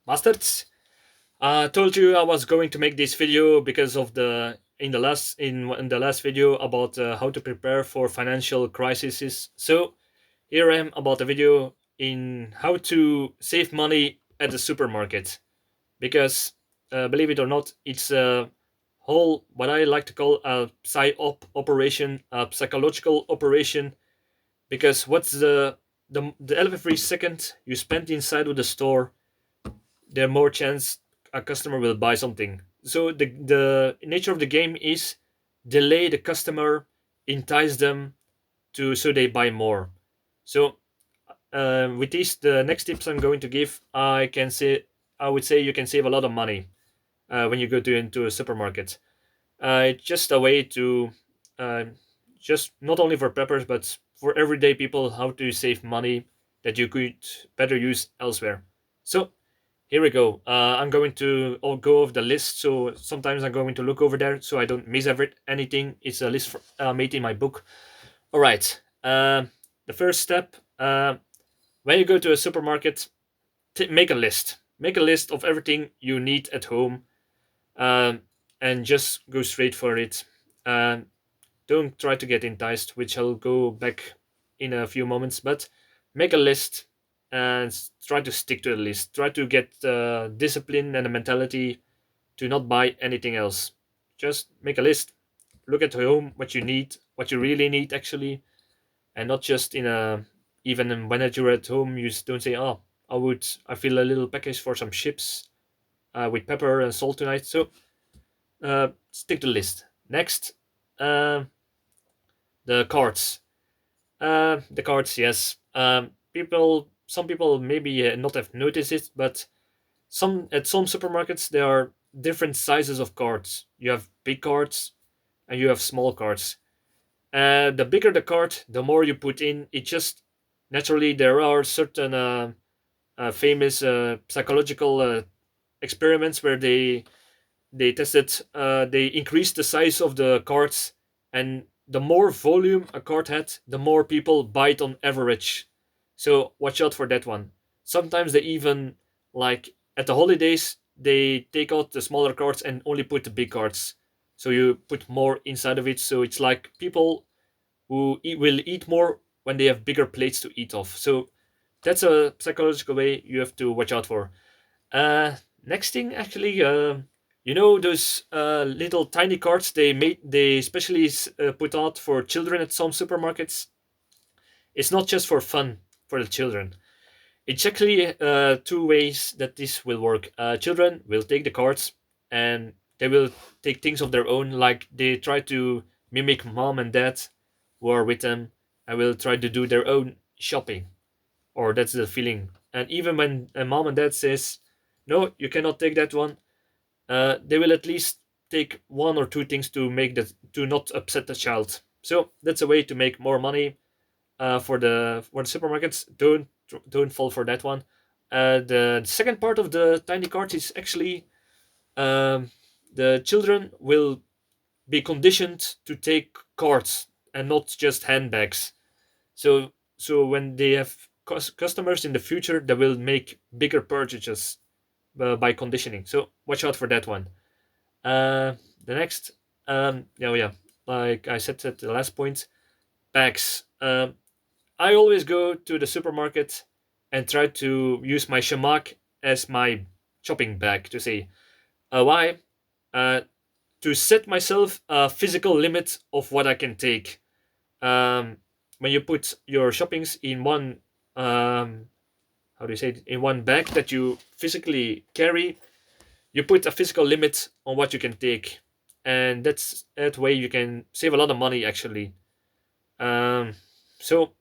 Bastards. I told you I was going to make this video because of the in the last video about how to prepare for financial crises. So here I am about a video in how to save money at the supermarket, because believe it or not, it's a whole what I like to call a psy-op operation, a psychological operation. Because what's every second you spend inside of the store, there more chance a customer will buy something. So the nature of the game is delay the customer, entice them to so they buy more. So with these the next tips I'm going to give, I would say you can save a lot of money when you go to into a supermarket. It's just a way to uh, just not only for preppers but for everyday people how to save money that you could better use elsewhere. So here we go. I'm going to all go over the list. So sometimes I'm going to look over there so I don't miss anything. It's a list made in my book. All right. The first step, when you go to a supermarket, make a list. Make a list of everything you need at home, um, and just go straight for it. Um, don't try to get enticed, which I'll go back in a few moments. But make a list and try to stick to the list. Try to get discipline and a mentality to not buy anything else. Just make a list. Look at home what you need, what you really need actually, and not just in a even when you're at home. You just don't say, "Oh, I feel a little package for some chips with pepper and salt tonight." So stick to the list. Next, uh, the cards. The cards, yes. Some people maybe not have noticed it, but some supermarkets there are different sizes of cards. You have big cards and you have small cards. The bigger the card, the more you put in. It just naturally there are certain famous psychological experiments where they tested, they increased the size of the cards, and the more volume a card had, the more people buy it on average. So watch out for that one. Sometimes they even, like at the holidays, they take out the smaller cards and only put the big cards, so you put more inside of it. So it's like people will eat more when they have bigger plates to eat off. So that's a psychological way you have to watch out for. uh, Next thing, actually, you know those little tiny carts they especially put out for children at some supermarkets. It's not just for fun for the children. It's actually two ways that this will work. Children will take the carts and they will take things of their own, like they try to mimic mom and dad who are with them, and will try to do their own shopping, or that's the feeling. And even when a mom and dad says, "No, you cannot take that one," they will at least take one or two things to make that to not upset the child. So that's a way to make more money for the supermarkets. Don't fall for that one. The second part of the tiny cart is actually, um, the children will be conditioned to take carts and not just handbags. So when they have customers in the future, they will make bigger purchases by conditioning. So watch out for that one. The next, yeah, like I said at the last point, bags. I always go to the supermarket and try to use my shamak as my shopping bag to say, why? Uh, to set myself a physical limit of what I can take. Um, when you put your shoppings in one, um, how do you say it, in one bag that you physically carry, you put a physical limit on what you can take, and that way you can save a lot of money actually. Um, so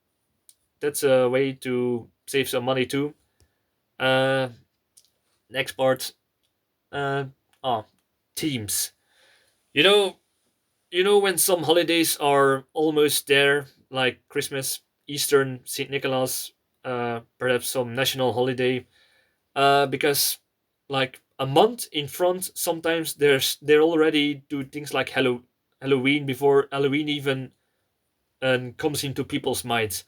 that's a way to save some money too. Uh, Next part, uh, oh, teams. You know, you know when some holidays are almost there, like Christmas, Easter, Saint Nicholas, perhaps some national holiday. Because like a month in front, sometimes they're already do things like Halloween before Halloween even comes into people's minds.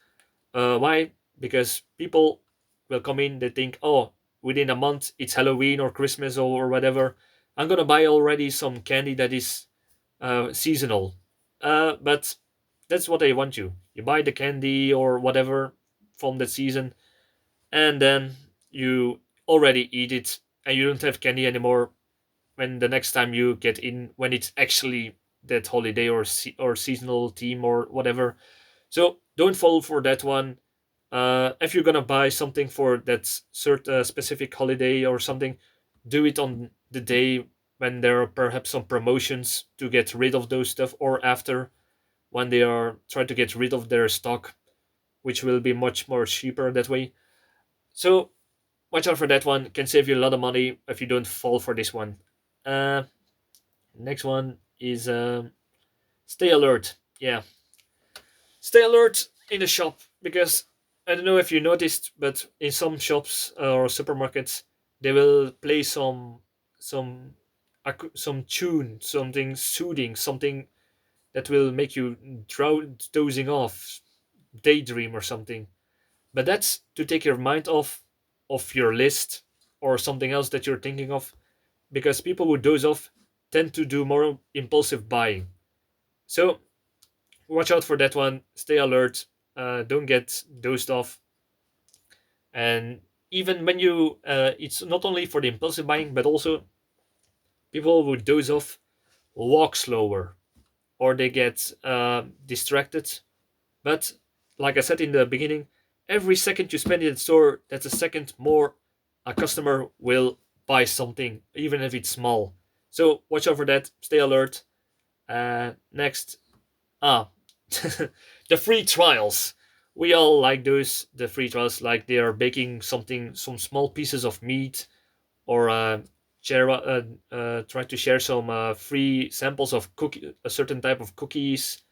Why? Because people will come in, they think, oh, within a month it's Halloween or Christmas or whatever, I'm gonna buy already some candy that is seasonal. But that's what they want you. You buy the candy or whatever from the season, and then you already eat it, and you don't have candy anymore when the next time you get in, when it's actually that holiday or or seasonal theme or whatever. So don't fall for that one. If you're gonna buy something for that certain specific holiday or something, do it on the day when there are perhaps some promotions to get rid of those stuff, or after, when they are trying to get rid of their stock, which will be much more cheaper that way. So watch out for that one. Can save you a lot of money if you don't fall for this one. Uh, Next one is stay alert. Yeah, stay alert in the shop, because I don't know if you noticed, but in some shops or supermarkets, they will play some some tune, something soothing, something that will make you dozing off, daydream or something. But that's to take your mind off of your list or something else that you're thinking of, because people who doze off tend to do more impulsive buying. So watch out for that one. Stay alert. Don't get dozed off. And even when you, it's not only for the impulsive buying, but also people who doze off walk slower, or they get distracted. But like I said in the beginning, every second you spend in the store, that's a second more a customer will buy something, even if it's small. So watch out for that. Stay alert. Next, ah, the free trials. We all like those, the free trials, like they are baking something, some small pieces of meat, or try to share some free samples of cookie, a certain type of cookies,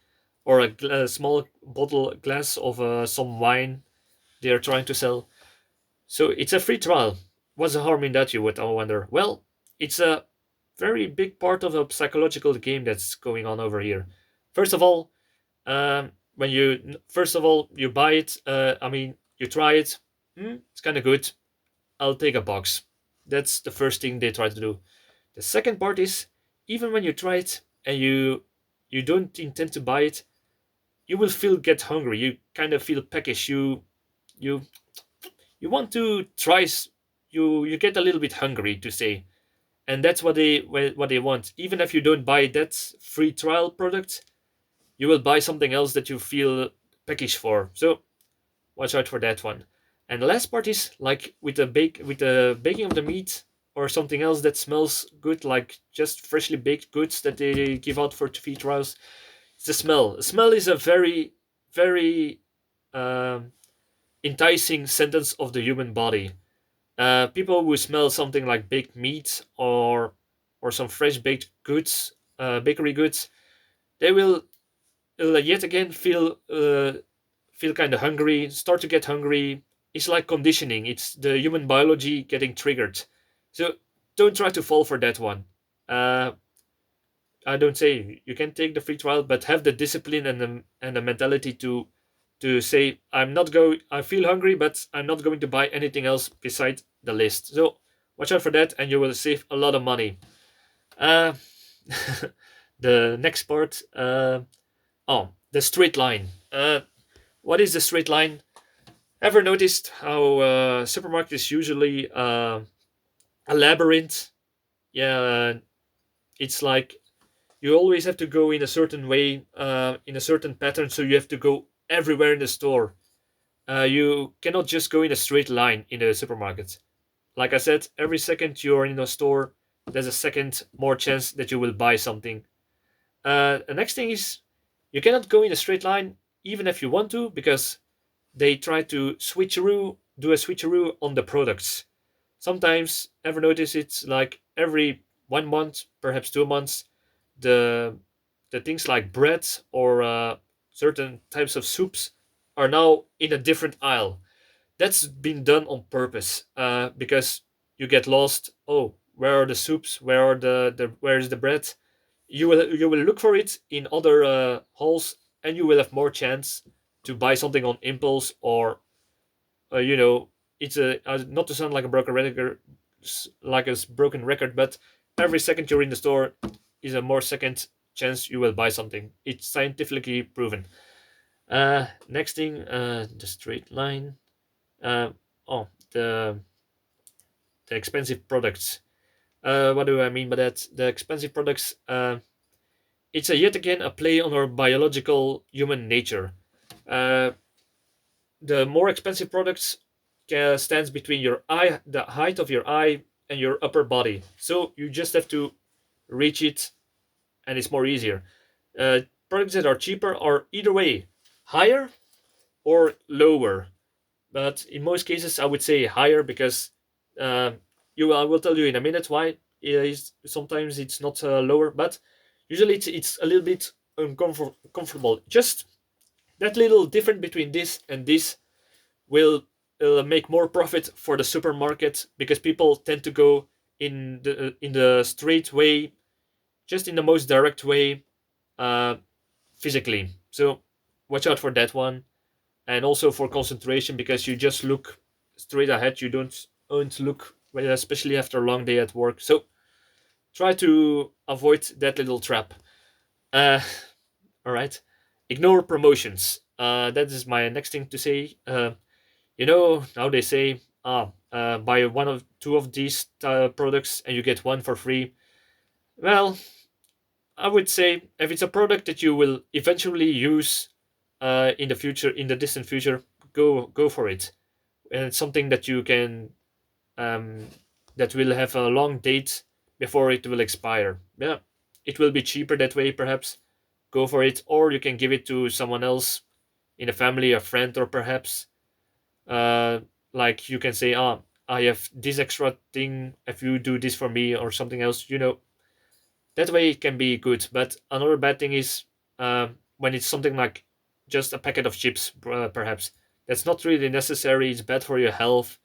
or a small bottle glass of some wine they are trying to sell. So it's a free trial. What's the harm in that, you would wonder? Well, it's a very big part of a psychological game that's going on over here. First of all, when you first of all you buy it, I mean you try it, it's kind of good. I'll take a box. That's the first thing they try to do. The second part is, even when you try it and you don't intend to buy it, you will feel get hungry. You kind of feel peckish. You you want to try. You get a little bit hungry to say, and that's what they want. Even if you don't buy that free trial product, you will buy something else that you feel peckish for. So watch out for that one. And the last part is like with the baking of the meat or something else that smells good, like just freshly baked goods that they give out for free trials. It's the smell. The smell is a very um, enticing sentence of the human body. People who smell something like baked meat or some fresh baked goods, bakery goods, they will yet again feel kind of hungry, start to get hungry. It's like conditioning. It's the human biology getting triggered. So don't try to fall for that one. Uh, I don't say you can take the free trial, but have the discipline and the mentality to say I'm not going. I feel hungry, but I'm not going to buy anything else beside the list. So watch out for that, and you will save a lot of money. Uh, the next part. Oh, the straight line. What is the straight line? Ever noticed how supermarket is usually a labyrinth? Yeah, it's like you always have to go in a certain way, in a certain pattern, so you have to go everywhere in the store. You cannot just go in a straight line in the supermarket. Like I said, every second you're in a store, there's a second more chance that you will buy something. The next thing is you cannot go in a straight line even if you want to, because they try to do a switcheroo on the products. Sometimes, ever notice it's like every 1 month, perhaps 2 months, the the things like bread or certain types of soups are now in a different aisle. That's been done on purpose, because you get lost. Oh, where are the soups? Where are where is the bread? You will look for it in other halls, and you will have more chance to buy something on impulse, or uh, you know it's a not to sound like a broken record, broken record, but every second you're in the store is a more second chance you will buy something. It's scientifically proven. Next thing, the straight line. Uh, oh, the expensive products. What do I mean by that? The expensive products. It's a yet again a play on our biological human nature. Uh, the more expensive products stands between your eye, the height of your eye, and your upper body. So you just have to reach it, and it's more easier. Uh, Products that are cheaper are either way higher or lower, but in most cases I would say higher because uh, I will tell you in a minute why. Sometimes it's not lower, but usually it's a little bit uncomfortable. Just that little difference between this and this will make more profit for the supermarket because people tend to go in the straight way, just in the most direct way, uh, physically. So watch out for that one, and also for concentration because you just look straight ahead. You don't look, well, especially after a long day at work. So try to avoid that little trap. Uh, all right. Ignore promotions. That is my next thing to say. Now they say, buy one of two of these products and you get one for free. Well, I would say if it's a product that you will eventually use in the future, in the distant future, go for it. And it's something that you can um, that will have a long date before it will expire. Yeah, it will be cheaper that way, perhaps. Go for it, or you can give it to someone else in a family, a friend, or perhaps uh, like you can say, I have this extra thing if you do this for me or something else. That way it can be good. But another bad thing is when it's something like just a packet of chips, perhaps that's not really necessary. It's bad for your health.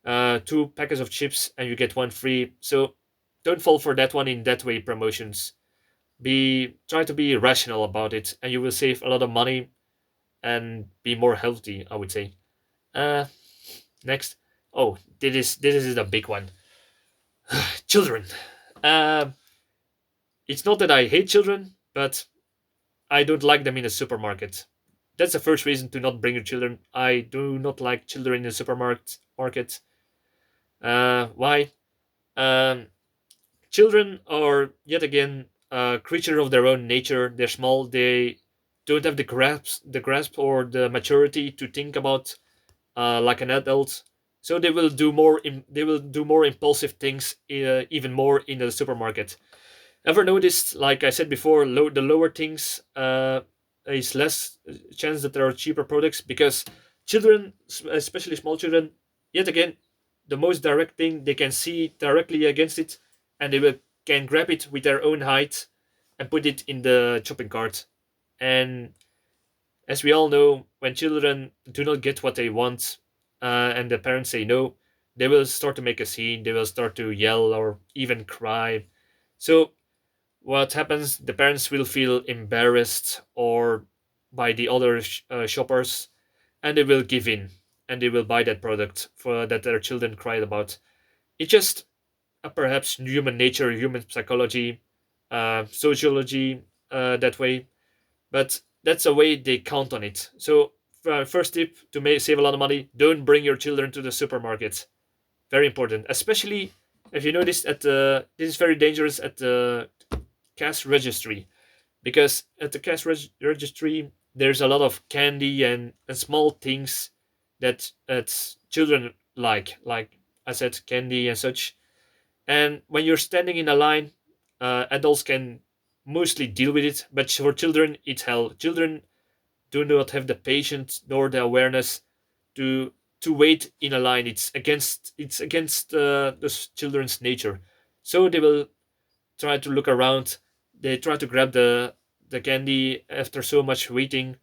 Two packets of chips and you get one free. So don't fall for that one in that way. Promotions. Try to be rational about it, and you will save a lot of money and be more healthy, I would say. Uh, Next. Oh, this is a big one. Children. Uh, it's not that I hate children, but I don't like them in a supermarket. That's the first reason to not bring your children. I do not like children in the supermarket. Market. Why? Um, Children are yet again a creature of their own nature. They're small. They don't have the grasp or the maturity to think about like an adult. So they will do more impulsive things, even more in the supermarket. Ever noticed, like I said before, the lower things is less chance that there are cheaper products because children, especially small children, yet again, the most direct thing they can see directly against it, and can grab it with their own height and put it in the shopping cart. And as we all know, when children do not get what they want, and the parents say no, they will start to make a scene. They will start to yell or even cry. So what happens? The parents will feel embarrassed or by the other shoppers, and they will give in and they will buy that product for that their children cried about. It's just perhaps human nature, human psychology, sociology, that way. But that's a way they count on it. So first tip to save a lot of money: don't bring your children to the supermarket. Very important, especially if you notice this is very dangerous at the cash registry, because at the registry there's a lot of candy and small things that children like I said, candy and such. And when you're standing in a line, adults can mostly deal with it, but for children it's hell. Children do not have the patience nor the awareness to wait in a line. It's against the children's nature. So they will try to look around. They try to grab the candy after so much waiting,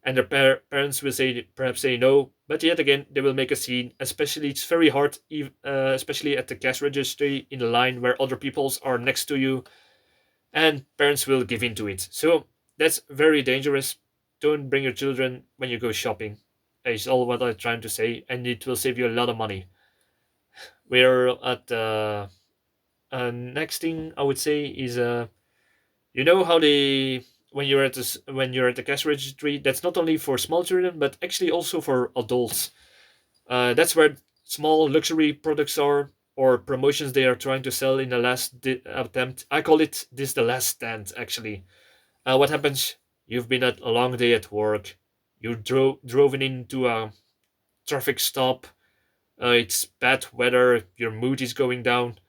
and their parents will perhaps say no. But yet again, they will make a scene. Especially, it's very hard, especially at the cash registry in the line where other peoples are next to you, and parents will give in to it. So that's very dangerous. Don't bring your children when you go shopping. is all what I'm trying to say, and it will save you a lot of money. We're at the next thing I would say is you know how they when you're at this when you're at the cash registry, that's not only for small children but actually also for adults. That's where small luxury products are, or promotions they are trying to sell in the last attempt. I call it this the last stand actually. What happens? You've been at a long day at work. You drove into a traffic stop. It's bad weather. Your mood is going down.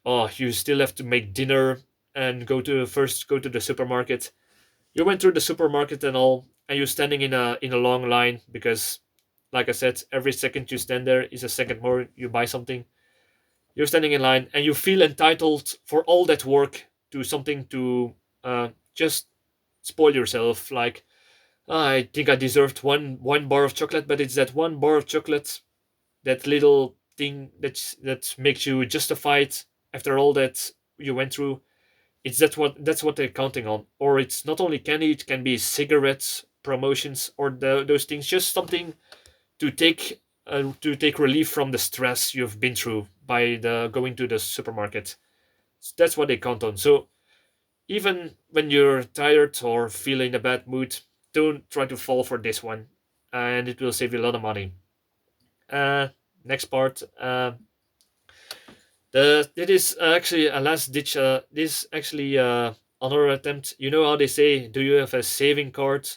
Oh, you still have to make dinner and go to the supermarket. You went through the supermarket and all, and you're standing in a long line because, like I said, every second you stand there is a second more you buy something. You're standing in line and you feel entitled for all that work to something to just spoil yourself. Like, "Ah, I think I deserved one bar of chocolate, but it's that one bar of chocolate, that little thing that makes you justified after all that you went through. It's that's what they're counting on. Or it's not only candy; it can be cigarettes, promotions, or those things. Just something to take relief from the stress you've been through by the going to the supermarket. That's what they count on. So even when you're tired or feeling a bad mood, don't try to fall for this one, and it will save you a lot of money. Uh, Next part. The it is actually a last ditch. This actually another attempt. You know how they say, do you have a saving card,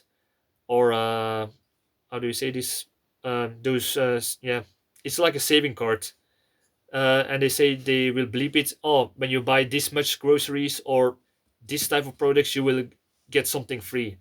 or how do you say this? Those yeah, it's like a saving card. And they say they will bleep it. Oh, when you buy this much groceries or this type of products, you will get something free.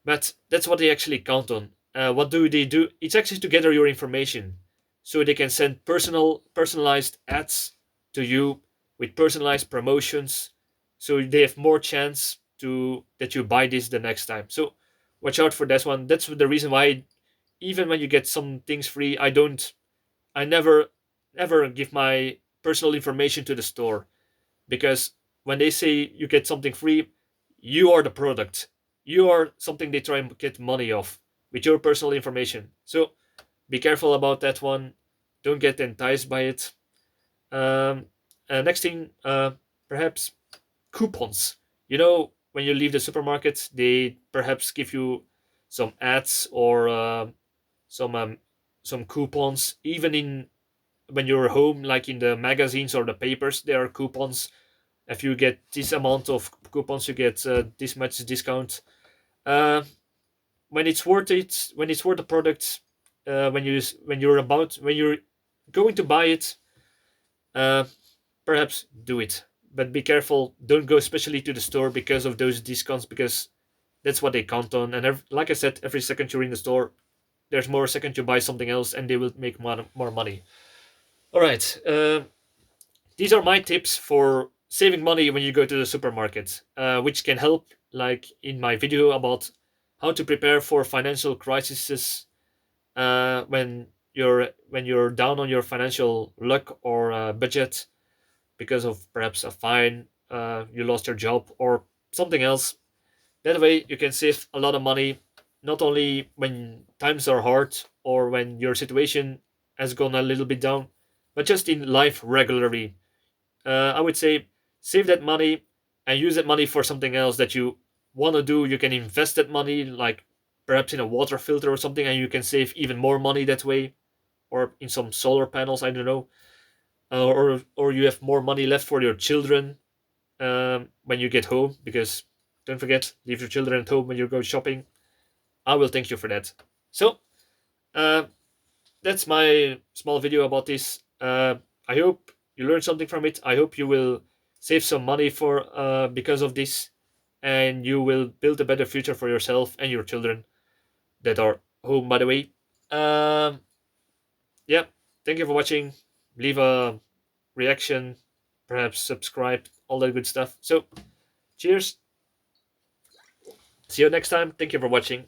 But that's what they actually count on. What do they do? It's actually to gather your information, so they can send personalized ads to you with personalized promotions, so they have more chance to that you buy this the next time. So watch out for that one. That's the reason why even when you get some things free, I never ever give my personal information to the store, because when they say you get something free, you are the product. You are something they try and get money off with your personal information. So be careful about that one. Don't get enticed by it. Um, Next thing, perhaps coupons. You know, when you leave the supermarket, they perhaps give you some ads or some some coupons. Even in when you're home, like in the magazines or the papers, there are coupons. If you get this amount of coupons, you get this much discount. uh, when it's worth it, when it's worth the product, when you're going to buy it, uh, perhaps do it, but be careful. Don't go especially to the store because of those discounts, because that's what they count on. And like I said, every second you're in the store, there's more second you buy something else and they will make more money. All right. These are my tips for saving money when you go to the supermarket, which can help, like in my video about how to prepare for financial crises when you're down on your financial luck or budget because of perhaps a fine, you lost your job, or something else. That way, you can save a lot of money, not only when times are hard or when your situation has gone a little bit down, but just in life regularly. I would say save that money and use that money for something else that you want to do. You can invest that money, like perhaps in a water filter or something, and you can save even more money that way, or in some solar panels. I don't know, or you have more money left for your children when you get home. Because don't forget, leave your children at home when you go shopping. I will thank you for that. So uh, that's my small video about this. I hope you learned something from it. I hope you will save some money for because of this, and you will build a better future for yourself and your children that are home, by the way. Um, yeah, thank you for watching. Leave a reaction, perhaps subscribe, all that good stuff. So, cheers. See you next time. Thank you for watching.